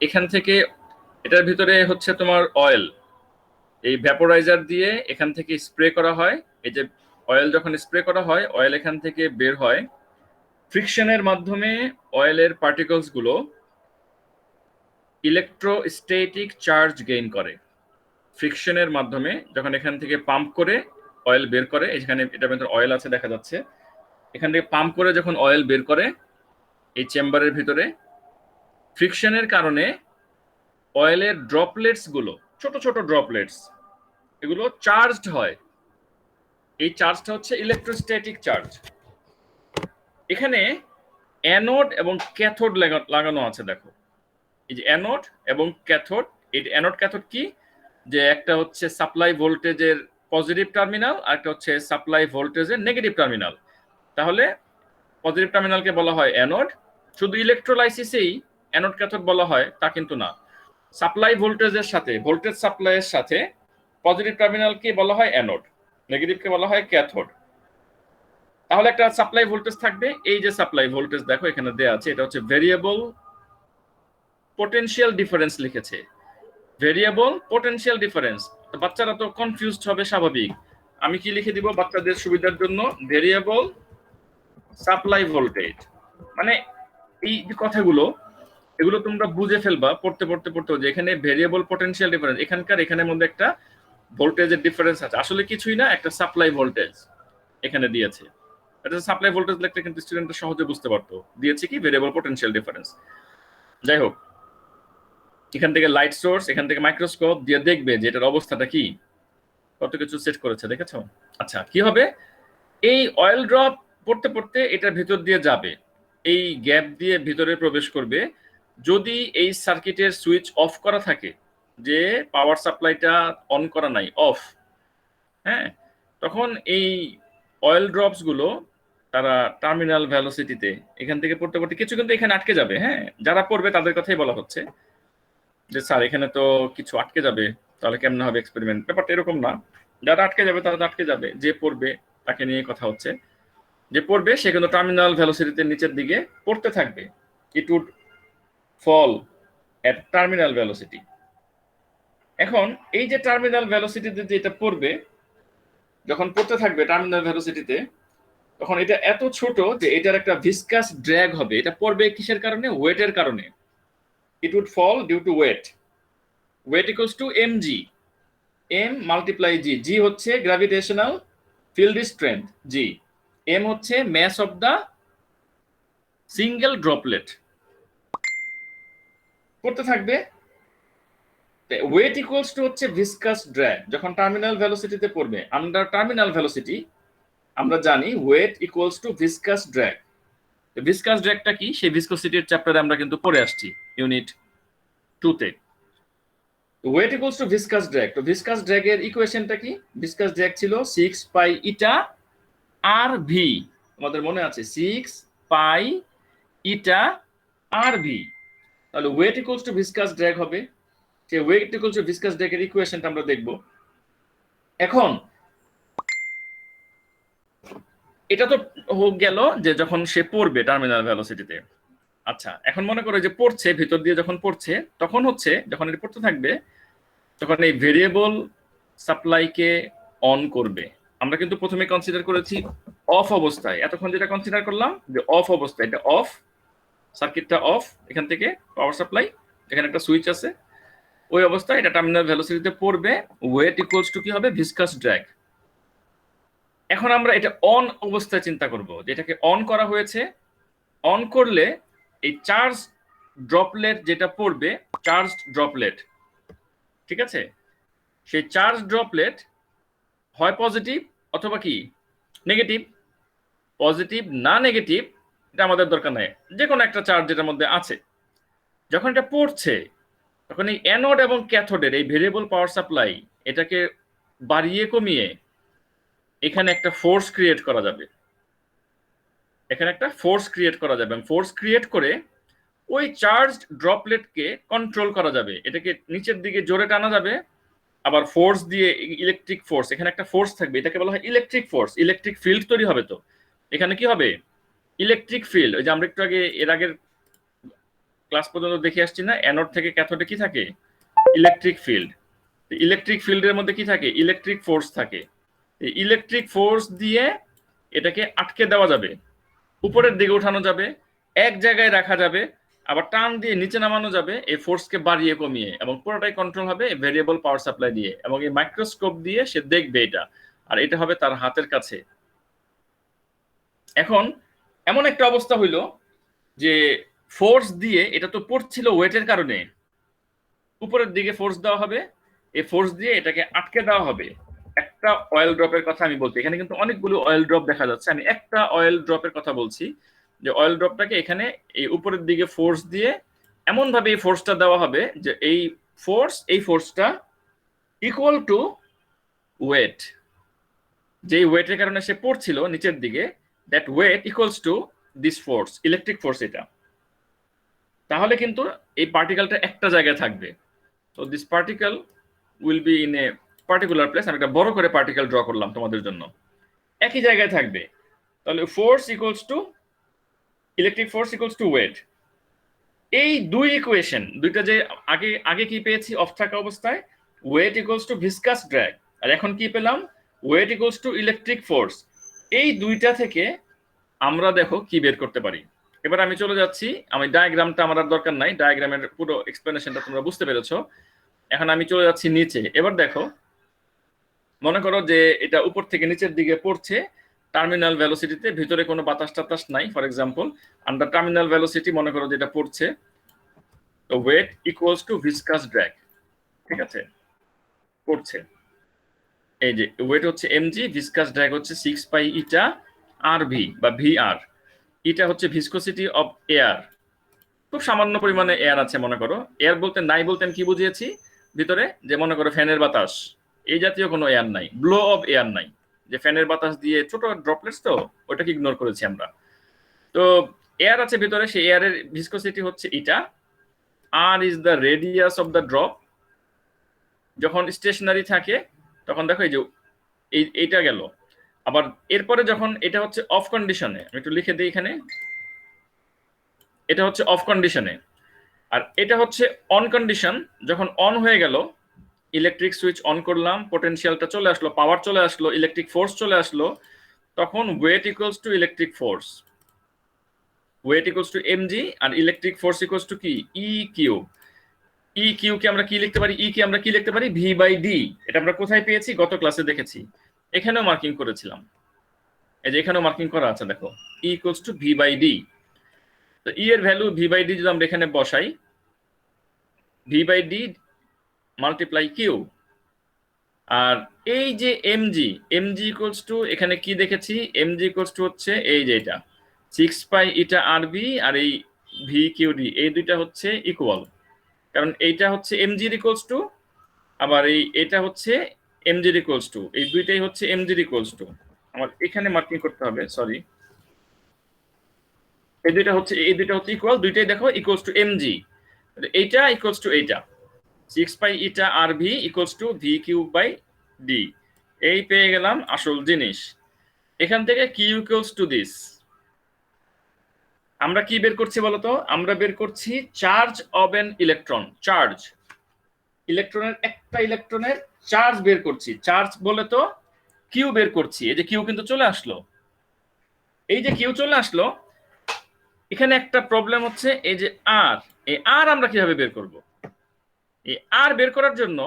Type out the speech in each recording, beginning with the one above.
এখান থেকে এটার ভিতরে হচ্ছে তোমার অয়েল, এই ভ্যাপোরাইজার দিয়ে এখান থেকে স্প্রে করা হয়। এই যে অয়েল যখন স্প্রে করা হয়, অয়েল এখান থেকে বের হয়, ফ্রিকশনের মাধ্যমে অয়েলের পার্টিকলস গুলো ইলেকট্রোস্ট্যাটিক চার্জ গেইন করে। ফ্রিকশনের মাধ্যমে যখন এখান থেকে পাম্প করে অয়েল বের করে, এখানে এটার ভিতরে অয়েল আছে দেখা যাচ্ছে, এখান থেকে পাম্প করে যখন অয়েল বের করে এই চেম্বারের ভিতরে, ফ্রিকশনের কারণে অয়েলের ড্রপলেটস গুলো, ছোট ছোট ড্রপলেটস, এগুলো চার্জড হয়। এই চার্জটা হচ্ছে ইলেকট্রোস্ট্যাটিক চার্জ। এখানে অ্যানোড এবং ক্যাথোড লাগানো আছে, দেখো এই যে অ্যানোড এবং ক্যাথোড। এই অ্যানোড ক্যাথোড কি, যে একটা হচ্ছে সাপ্লাই ভোল্টেজের পজিটিভ টার্মিনাল আর একটা হচ্ছে সাপ্লাই ভোল্টেজের নেগেটিভ টার্মিনাল। তাহলে পজিটিভ টার্মিনালকে বলা হয় অ্যানোড। শুধু ইলেকট্রোলাইসিসেই অ্যানোড ক্যাথোড বলা হয় তা কিন্তু না, সাপ্লাই ভোল্টেজের সাথে, ভোল্টেজ সাপ্লাইয়ের সাথে পজিটিভ টার্মিনালকে বলা হয় অ্যানোড, নেগেটিভকে বলা হয় ক্যাথোড। তাহলে একটা সাপ্লাই ভোল্টেজ থাকবে, এই যে সাপ্লাই ভোল্টেজ দেখো এখানে দেয়া আছে, এটা হচ্ছে ভেরিয়েবল পোটেনশিয়াল ডিফারেন্স লিখেছে, ভেরিয়েবল পোটেনশিয়াল ডিফারেন্স। তো বাচ্চারা তো কনফিউজড হবে, স্বাভাবিক। আমি কি লিখে দিব বাচ্চাদের সুবিধার জন্য, ভেরিয়েবল সাপ্লাই ভোল্টেজ। মানে এই যে কথাগুলো, এগুলো তোমরা বুঝে ফেলবা পড়তে পড়তে পড়তে, যে এখানে ভেরিয়েবল পোটেনশিয়াল ডিফারেন্স, এখানের মধ্যে একটা ভোল্টেজের ডিফারেন্স আছে, আসলে কিছুই না, একটা সাপ্লাই ভোল্টেজ এখানে দিয়েছে। এটা সাপ্লাই ভোল্টেজ লিখলে কিন্তু স্টুডেন্টরা সহজে বুঝতে পারতো, দিয়েছে কি ভেরিয়েবল পোটেনশিয়াল ডিফারেন্স। যাই হোক, এখান থেকে লাইট সোর্স, এখান থেকে মাইক্রোস্কোপ দিয়ে দেখবে যে এটার অবস্থাটা কি, কত কিছু সেট করেছে, দেখেছো? আচ্ছা, কি হবে, এই অয়েল ড্রপ পড়তে পড়তে এটার ভিতর দিয়ে যাবে, এই গ্যাপ দিয়ে ভিতরে প্রবেশ করবে। যদি এই সার্কিটের সুইচ অফ করা থাকে, যে পাওয়ার সাপ্লাইটা অন করা নাই, অফ, হ্যাঁ, তখন এই অয়েল ড্রপস গুলো তারা টার্মিনাল ভ্যালোসিটিতে এখান থেকে পড়তে পড়তে কিছু কিন্তু এখানে আটকে যাবে। হ্যাঁ, যারা পড়বে তাদের কথাই বলা হচ্ছে, যে স্যার এখানে তো কিছু আটকে যাবে, তাহলে কেমন হবে এক্সপেরিমেন্ট, ব্যাপারটা এরকম না। যারা আটকে যাবে তারা আটকে যাবে, যে পড়বে তাকে নিয়ে কথা হচ্ছে। যে পড়বে সে কিন্তু টার্মিনাল ভ্যালোসিটিতে নিচের দিকে পড়তে থাকবে, it would fall at terminal velocity. এখন এই যে টার্মিনাল ভ্যালোসিটিতে যেটা পড়বে, যখন পড়তে থাকবে টার্মিনাল ভ্যালোসিটিতে, তখন এটা এত ছোট যে এটার একটা ভিসকাস ড্র্যাগ হবে। এটা পড়বে কিসের কারণে? ওয়েটের কারণে। It would fall due to weight. Weight equals to mg, m multiply g। g হচ্ছে gravitational field strength, g। m হচ্ছে mass of the single droplet. পড়তে থাকবে, ওয়েট ইকুয়ালস টু হচ্ছে ভিসকাস ড্র্যাগ। যখন টার্মিনাল ভেলোসিটিতে পড়বে, আন্ডার টার্মিনাল ভেলোসিটি আমরা জানি weight equals to viscous drag. Viscous ড্র্যাগটা কি, সেই ভিসকোসিটির চ্যাপ্টারে আমরা কিন্তু পড়ে আসছি ইউনিট 2 তে। Weight equals to viscous drag. তো ভিসকাস ড্র্যাগের ইকুয়েশনটা কি? ভিসকাস ড্র্যাগ ছিল 6 পাই ইটা আর ভি। আমাদের মনে আছে 6 পাই ইটা আর ভি। তাহলে weight equals to viscous drag হবে। সেই ওয়েট ইকুয়ালস টু ভিসকাস ড্র্যাগের ইকুয়েশনটা আমরা দেখব। এখন এটা তো গেল যে যখন সে পড়বে টার্মিনাল ভেলোসিটিতে। আচ্ছা, এখন মনে করো যে পড়ছে, ভিতর দিয়ে যখন পড়ছে, তখন হচ্ছে যখন এটা পড়তে থাকবে, তখন এই ভেরিয়েবল সাপ্লাইকে অন করবে। আমরা কিন্তু প্রথমে কনসিডার করেছি অফ অবস্থায়, এতক্ষণ যেটা কনসিডার করলাম যে অফ অবস্থায়, এটা অফ, সার্কিটটা অফ, এখান থেকে পাওয়ার সাপ্লাই, এখানে একটা সুইচ আছে, ওই অবস্থায় এটা টার্মিনাল ভেলোসিটিতে পড়বে। ওয়েট ইকুয়ালস টু কি হবে? Viscous drag. এখন আমরা এটা অন অবস্থায় চিন্তা করব, যে এটাকে অন করা হয়েছে। অন করলে এই চার্জ ড্রপলেট যেটা পড়বে, চার্জ ড্রপলেট, ঠিক আছে, সেই চার্জ ড্রপলেট হয় পজিটিভ অথবা কি নেগেটিভ। পজিটিভ না নেগেটিভ এটা আমাদের দরকার নাই, যে কোনো একটা চার্জ যেটার মধ্যে আছে। যখন এটা পড়ছে, তখন এই অ্যানোড এবং ক্যাথোডের এই ভেরিয়েবল পাওয়ার সাপ্লাই এটাকে বাড়িয়ে কমিয়ে এখানে একটা ফোর্স ক্রিয়েট করা যাবে। এখানে একটা ফোর্স ক্রিয়েট করা যাবে, ফোর্স ক্রিয়েট করে ওই চার্জ ড্রপলেটকে কন্ট্রোল করা যাবে। এটাকে নিচের দিকে জোরে টানা যাবে, আবার ফোর্স দিয়ে ইলেকট্রিক ফোর্স, এখানে একটা ফোর্স থাকবে, এটাকে বলা হয় ইলেকট্রিক ফোর্স। ইলেকট্রিক ফিল্ড তৈরি হবে। তো এখানে কি হবে? Electric field. ওই যে আমরা একটু আগে এর আগের ক্লাস পর্যন্ত দেখে আসছি না, অ্যানোড থেকে ক্যাথোডে কি থাকে, ইলেকট্রিক ফিল্ড। ইলেকট্রিক ফিল্ডের মধ্যে কি থাকে, ইলেকট্রিক ফোর্স থাকে। ইলেকট্রিক ফোর্স দিয়ে এটাকে আটকে দেওয়া যাবে, উপরের দিকে উঠানো যাবে, এক জায়গায় রাখা যাবে, আবার টান দিয়ে নিচে নামানো যাবে, এই ফোর্সকে বাড়িয়ে কমিয়ে, এবং পুরোটাই কন্ট্রোল হবে ভেরিয়েবল পাওয়ার সাপ্লাই দিয়ে, এবং এই মাইক্রোস্কোপ দিয়ে সে দেখবে এটা, আর এটা হবে তার হাতের কাছে। এখন এমন একটা অবস্থা হইলো যে ফোর্স দিয়ে, এটা তো পড়ছিল ওয়েটের কারণে, উপরের দিকে ফোর্স দেওয়া হবে, এই ফোর্স দিয়ে এটাকে আটকে দেওয়া হবে। একটা অয়েল ড্রপের কথা আমি বলছি, এখানে কিন্তু অনেকগুলো অয়েল ড্রপ দেখা যাচ্ছে, আমি একটা অয়েল ড্রপের কথা বলছি, যে অয়েল ড্রপটাকে এখানে এই উপরের দিকে ফোর্স দিয়ে এমন ভাবে এই ফোর্সটা দেওয়া হবে যে এই ফোর্সটা ইকুয়াল টু ওয়েট, যেই ওয়েটের কারণে সে পড়ছিল নিচের দিকে, that weight equals to this force, electric force এটা। তাহলে কিন্তু এই পার্টিকেলটা একটা জায়গায় থাকবে। তো this particle will be in a particular place. আমি একটা বড় করে পার্টিকেল ড্র করলাম তোমাদের জন্য, একই জায়গায় থাকবে। তাহলে force equals to electric force equals to weight. এই দুই ইকুয়েশন দুইটা যে আগে আগে কি পেয়েছি অফ থাকা অবস্থায়, weight equals to viscous drag, আর এখন কি পেলাম, weight equals to electric force. এই দুইটা থেকে আমরা দেখো কি বের করতে পারি। এবার আমি চলে যাচ্ছি, আমি ডায়াগ্রামটা আমার আর দরকার নাই, ডায়াগ্রামের পুরো এক্সপ্লেনেশনটা তোমরা বুঝতে পেরেছো। এখন আমি চলে যাচ্ছি নিচে। এবার দেখো, মনে করো যে এটা উপর থেকে নিচের দিকে পড়ছে টার্মিনাল ভেলোসিটিতে, ভিতরে কোনো বাতাস টাতাস নাই, for example under terminal velocity মনে করো যেটা পড়ছে, তো weight equals to viscous drag, ঠিক আছে, পড়ছে। এই যে ওয়েট হচ্ছে এমজি, ভিসকাস ড্র্যাগ হচ্ছে 6 পাই ইটা আর ভি বা ভি আর। এটা হচ্ছে ভিসকোসিটি অফ এয়ার, খুব সামান্য পরিমাণে এয়ার আছে মনে করো। এয়ার বলতে নাই বলতে আমি কি বুঝিয়েছি ভিতরে, যে মনে করো ফ্যানের বাতাস, এই জাতীয় কোনো এয়ার নাই, ব্লো অফ এয়ার নাই, যে ফ্যানের বাতাস দিয়ে ছোট ড্রপলেটস, তো ওটাকে ইগনোর করেছি আমরা। তো এয়ার আছে ভিতরে, সেই এয়ারের ভিসকোসিটি হচ্ছে এটা, r is the radius of the drop. যখন স্টেশনারি থাকে তখন দেখো এই যে এইটা গেল, আবার এরপরে যখন এটা হচ্ছে অফ কন্ডিশনে, আমি একটু লিখে দিই এখানে, এটা হচ্ছে অফ কন্ডিশনে, আর এটা হচ্ছে অন কন্ডিশন। যখন অন হয়ে গেল, ইলেকট্রিক সুইচ অন করলাম, পোটেনশিয়ালটা চলে আসলো, পাওয়ার চলে আসলো, ইলেকট্রিক ফোর্স চলে আসলো, তখন weight equals to electric force, weight equals to mg, আর ইলেকট্রিক ফোর্স ইকুয়ালস টু কি, ই কিউ। ই কিউ কে আমরা কি লিখতে পারি, ই কে আমরা কি লিখতে পারি, ভি বাই ডি। এটা আমরা কোথায় পেয়েছি, গত ক্লাসে দেখেছি, এখানেও মার্কিং করেছিলাম, এই যে এখানেও মার্কিং করা আছে দেখো, E equals to V by d. তো ই এর ভ্যালু ভি বাই ডি যদি আমরা এখানে বসাই, V by D multiply Q, আর এই যে এমজি, এমজি ইকুয়ালস টু এখানে কি দেখেছি, এমজি ইকুয়ালস টু হচ্ছে এই যে এটা 6 পাই ইটা আর বি, আর এই ভি কিউ ডি, এই দুইটা হচ্ছে ইকুয়াল, কারণ এইটা হচ্ছে এমজি ইকুয়ালস টু, আবার এটা হচ্ছে এমজি ইকুয়ালস টু, এই দুইটাই হচ্ছে এমজি ইকুয়ালস টু। আমার এখানে মার্কিং করতে হবে, সরি, এই দুইটা হচ্ছে ইকুয়াল, দুইটাই দেখো ইকুয়ালস টু এমজি, এইটা ইকুয়ালস টু এইটা 6 pi eta r V equals to V Q by D. এই পেয়ে গেলাম আসল জিনিস। এখান থেকে কিউ ইকুয়ালস টু দিস, আমরা কি বের করছি বলতো, আমরা বের করছি charge of N electron, charge, ইলেকট্রনের একটা ইলেকট্রনের চার্জ বের করছি, চার্জ বলে তো কিউ বের করছি। এই যে কিউ কিন্তু চলে আসলো, এই যে কিউ চলে আসলো, এখানে একটা প্রবলেম হচ্ছে এই যে আর, এই আর আমরা কিভাবে বের করব, এই আর বের করার জন্য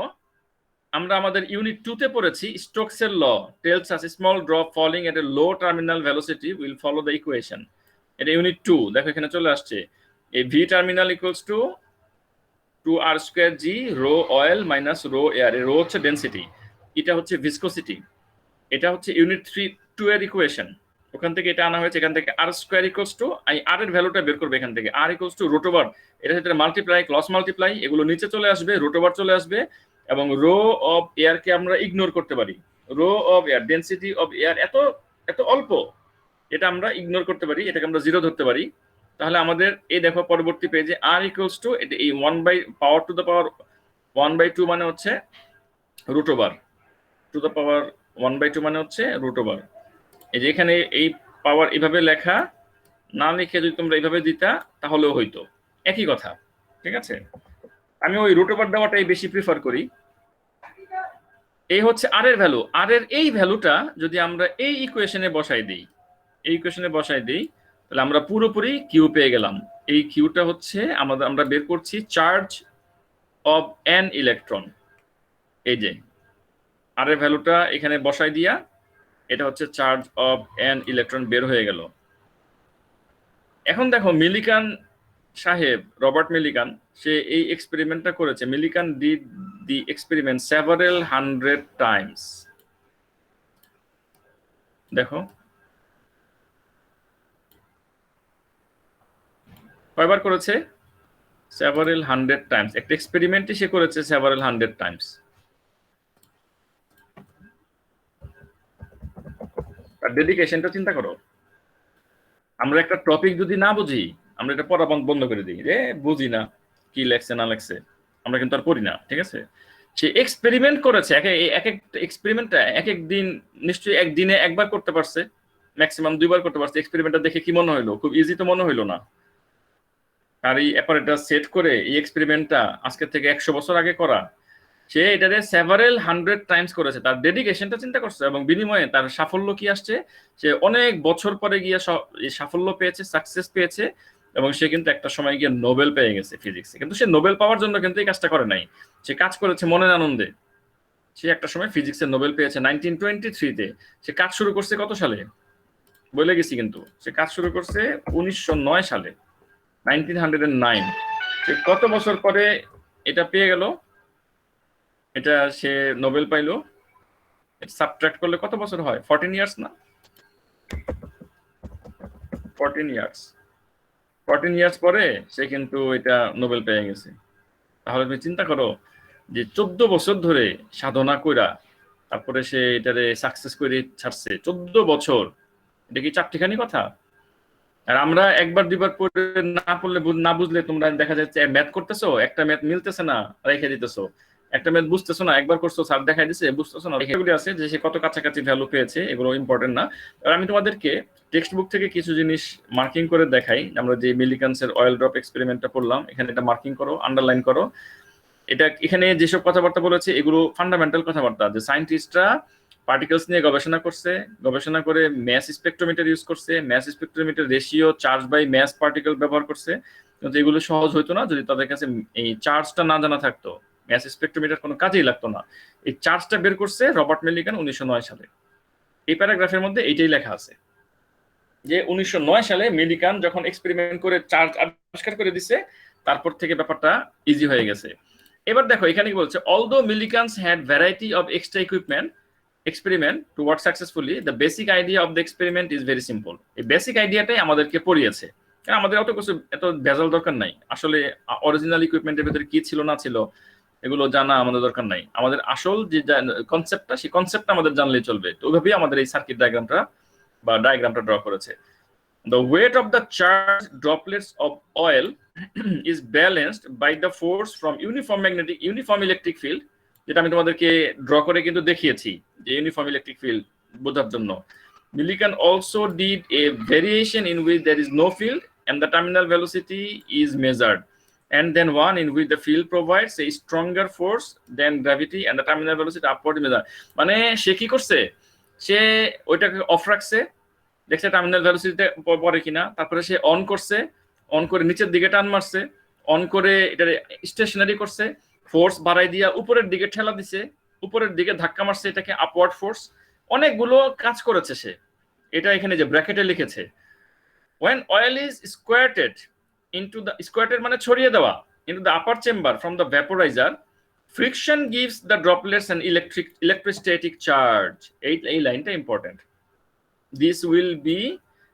আমরা আমাদের ইউনিট 2 তে পড়েছি স্টোকসের law, tells us small drop falling at a low terminal velocity will follow the equation. এটা ইউনিট 2, দেখো এখানে চলে আসছে, এই V terminal equals to 2r square g rho oil minus rho air. Rho হচ্ছে ডেনসিটি, এটা হচ্ছে ভিসকোসিটি, এটা হচ্ছে ইউনিট 2 এর ইকুয়েশন, ওখান থেকে এটা আনা হয়েছে, এখান থেকে আর স্কয়ার ইকুয়ালস টু, এই আর এর ভ্যালুটা বের করবে এখান থেকে, আর ইকুয়ালস টু রুট ওভার, এটা হচ্ছে মাল্টিপ্লাই ক্রস মাল্টিপ্লাই, এগুলো নিচে চলে আসবে, রুট ওভার চলে আসবে, এবং রো অফ এয়ার কে আমরা ইগনোর করতে পারি, rho of air, density of air এত এত অল্প, এটা আমরা ইগনোর করতে পারি, এটাকে আমরা জিরো ধরতে পারি। তাহলে আমাদের এই দেখো পরবর্তী পেজে আর ইকুয়ালস টু, এটা এই 1 by power to the power 1/2 মানে হচ্ছে root over, to the power 1/2 মানে হচ্ছে রুট ওভার। এই যে এখানে এই পাওয়ার এইভাবে লেখা, না লিখে যদি তোমরা এইভাবে দিতা তাহলেও হইতো, একই কথা, ঠিক আছে? আমি ওই রুট ওভার দেওয়াটাই বেশি প্রিফার করি। এই হচ্ছে আর এর ভ্যালু। আর এর এই ভ্যালুটা যদি আমরা এই ইকুয়েশনে বসাই দিই, তাহলে আমরা পুরোপুরি কিউ পেয়ে গেলাম। এই কিউটা হচ্ছে আমরা বের করছি চার্জ অফ এন ইলেকট্রন। এই যে আর এর ভ্যালুটা এখানে বসাই দিয়া এটা হচ্ছে চার্জ অফ এন ইলেকট্রন বের হয়ে গেল। এখন দেখো মিলিকান সাহেব, রবার্ট মিলিকান, সে এই এক্সপেরিমেন্টটা করেছে। Millikan did the experiment several 100 Times. দেখো কয়বার করেছে? Several 100 Times. একটা এক্সপেরিমেন্টই সে করেছে সেভারাল 100 টাইমস। তার ডেডিকেশনটা চিন্তা করো। আমরা একটা টপিক যদি না বুঝি, আমরা এটা পড়া বন্ধ করে দিই, রে বুঝি না, কি লেখছে না লেখছে, আমরা কিন্তু আর পড়ি না, ঠিক আছে? সে এক্সপেরিমেন্ট করেছে, এক একটা এক্সপেরিমেন্টটা এক এক দিন, নিশ্চয়ই একদিনে একবার করতে পারছে, ম্যাক্সিমাম 2 বার করতে পারছে। এক্সপেরিমেন্টটা দেখে কি মনে হইলো? খুব ইজি তো মনে হইলো না। আর এই অ্যাপারেটস সেট করে এই এক্সপেরিমেন্টটা আজকে থেকে 100 বছর আগে করা, সে এটারে সেভারাল 100 টাইমস করেছে। তার ডেডিকেশনটা চিন্তা করছে, এবং বিনিময়ে তার সাফল্য কি আসছে? সে অনেক বছর পরে গিয়ে সাফল্য পেয়েছে, সাকসেস পেয়েছে, এবং সে কিন্তু একটা সময় গিয়ে নোবেল পেয়ে গেছে ফিজিক্সে। কিন্তু সে নোবেল পাওয়ার জন্য কিন্তু এই কাজটা করে নাই, সে কাজ করেছে মনের আনন্দে। সে একটা সময় ফিজিক্সে নোবেল পেয়েছে 1923-তে। সে কাজ শুরু করছে কত সালে বলে গেছি, কিন্তু সে কাজ শুরু করছে 1909 সালে, 1909। সে কত বছর পরে এটা পেয়ে গেল, এটা সে নোবেল পাইলো। সাবট্রাক্ট করলে কত বছর হয়? 14 ইয়ার্স না? 14 ইয়ার্স। 14 ইয়ার্স পরে সে কিন্তু এটা নোবেল পেয়ে গেছে। তাহলে তুমি চিন্তা করো যে 14 বছর ধরে সাধনা কইরা তারপরে সে এটারে সাকসেস করে ছাড়ছে। 14 বছর, এটা কি চারটিখানি কথা? আর আমরা একবার দুইবার পড়ে না পড়লে, না বুঝলে, তোমরা দেখা যাচ্ছে ম্যাথ করতেছো, একটা ম্যাথ মিলতেছে না, রেখে দিতেছো। একটা ম্যাথ বুঝতেছো না, একবার করছো, স্যার দেখাই দিছে, বুঝতেছো না, এগুলো আছে যে সে কত কাছাকাছি ভ্যালু পেয়েছে, এগুলো ইম্পর্টেন্ট না। আর আমি তোমাদেরকে টেক্সট বুক থেকে কিছু জিনিস মার্কিং করে দেখাই। আমরা যে মিলিকান্সের অয়েল ড্রপ এক্সপেরিমেন্টটা পড়লাম, এখানে এটা মার্কিং করো, আন্ডারলাইন করো। এটা এখানে যেসব কথাবার্তা বলেছে এগুলো ফান্ডামেন্টাল কথাবার্তা, যে সায়েন্টিস্টরা পার্টিকেলস নিয়ে গবেষণা করছে, গবেষণা করে ম্যাস স্পেকট্রোমিটার ইউজ করছে, mass spectrometer ratio charge by mass particle ব্যবহার করছে। কিন্তু এগুলো সহজ হইতো না যদি তাদের কাছে এই চার্জটা না জানা থাকতো। ম্যাস স্পেকট্রোমিটার কোনো কাজেই লাগতো না। এই চার্জটা বের করছে রবার্ট মিলিকান 1909 সালে। এই প্যারাগ্রাফের মধ্যে এইটাই লেখা আছে যে 1909 সালে মিলিকান যখন এক্সপেরিমেন্ট করে চার্জ আবিষ্কার করে দিছে, তারপর থেকে ব্যাপারটা ইজি হয়ে গেছে। এবার দেখো এখানে কি বলছে, although Millikan's had variety of extra equipment experiment to work successfully, the basic idea of the experiment is very simple. এই বেসিক আইডিয়াটাই আমাদেরকে পড়িয়েছে, কারণ আমাদের অত কিছু এত ভেজাল দরকার নাই। আসলে অরিজিনাল ইকুইপমেন্টের ভিতরে কি ছিল না ছিল এগুলো জানা আমাদের দরকার নাই। আমাদের আসল যে কনসেপ্টটা, সেই কনসেপ্টটা আমাদের জানলেই চলবে। তো ওইভাবেই আমাদের এই সার্কিট ডায়াগ্রামটা ড্র করেছে। The weight of the charged droplets of oil is balanced by the force from uniform electric field, যেটা আমি তোমাদেরকে ড্র করে কিন্তু দেখিয়েছি যে ইউনিফর্ম ইলেকট্রিক ফিল্ড বোঝার জন্য। Millikan also did a variation in which there is no field and the terminal velocity is measured, and then one in which the field provides a stronger force than gravity and the terminal velocity upward measured. মানে সে কি করছে, সে ওইটাকে of রাখছে, দেখছে terminal ভেলোসিটিতে পড়ে কিনা, তারপরে সে on করছে, অন করে নিচের দিকে টান মারছে, অন করে এটা স্টেশনারি করছে, ফোর্স বাড়াই দিয়া উপরের দিকে ঠেলা দিছে, উপরের দিকে ধাক্কা মারছে, এটাকে আপওয়ার্ড ফোর্স। অনেকগুলো কাজ করেছে সে। এটা এখানে যে ব্র্যাকেটে লিখেছে, when oil is squirted into the, squirted মানে ছড়িয়ে দেওয়া, into the upper chamber from the vaporizer, friction gives the droplets an electrostatic charge. এই লাইনটা ইম্পর্টেন্ট। This will be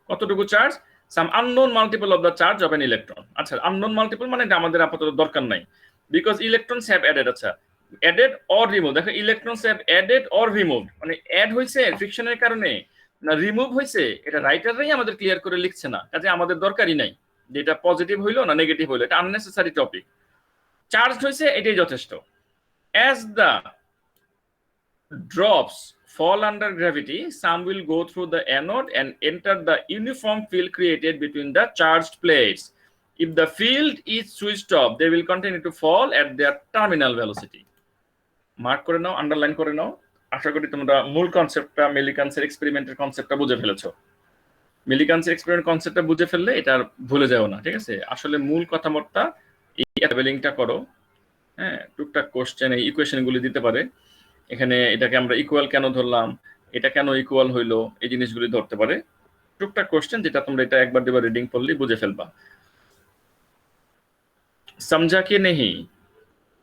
কতটুকু charge? Some unknown multiple of the charge of an electron. আচ্ছা, unknown multiple মানে আমাদের আপাতত দরকার নাই, because electrons have added, আচ্ছা added or removed। দেখো electrons have added or removed, মানে অ্যাড হইছে ফ্রিকশনের কারণে না রিমুভ হইছে, এটা রাইটাররাই আমাদের ক্লিয়ার করে লিখছে না, কাজে আমাদের দরকারই নাই যে এটা পজিটিভ হইলো না নেগেটিভ হইলো, এটা আননেসেসারি টপিক। চার্জড হইছে এটাই যথেষ্ট। As the drops fall under gravity, some will go through the anode and enter the uniform field created between the charged plates. If the field is switched off, they will continue to fall at their terminal velocity. Mark করে নাও, underline করে নাও। আশা করি তোমরা মূল কনসেপ্টটা, মিলিকান্সের এক্সপেরিমেন্টের কনসেপ্টটা বুঝে ফেলেছো। মিলিকান্সের experiment কনসেপ্টটা বুঝে ফেললে এটা আর ভুলে যাও না, ঠিক আছে? আসলে মূল কথাবার্তা এই লেবেলিংটা করো, হ্যাঁ। টুকটাক কোশ্চেন এই ইকুয়েশনগুলি দিতে পারে, এখানে এটাকে আমরা ইকুয়াল কেন ধরলাম, এটা কেন ইকুয়াল হইলো, এই জিনিসগুলি ধরতে পারে। টুকটাক কোশ্চেন যেটা তোমরা এটা একবার দুবার রিডিং পড়লেই বুঝে ফেলবা। समझा कि नहीं?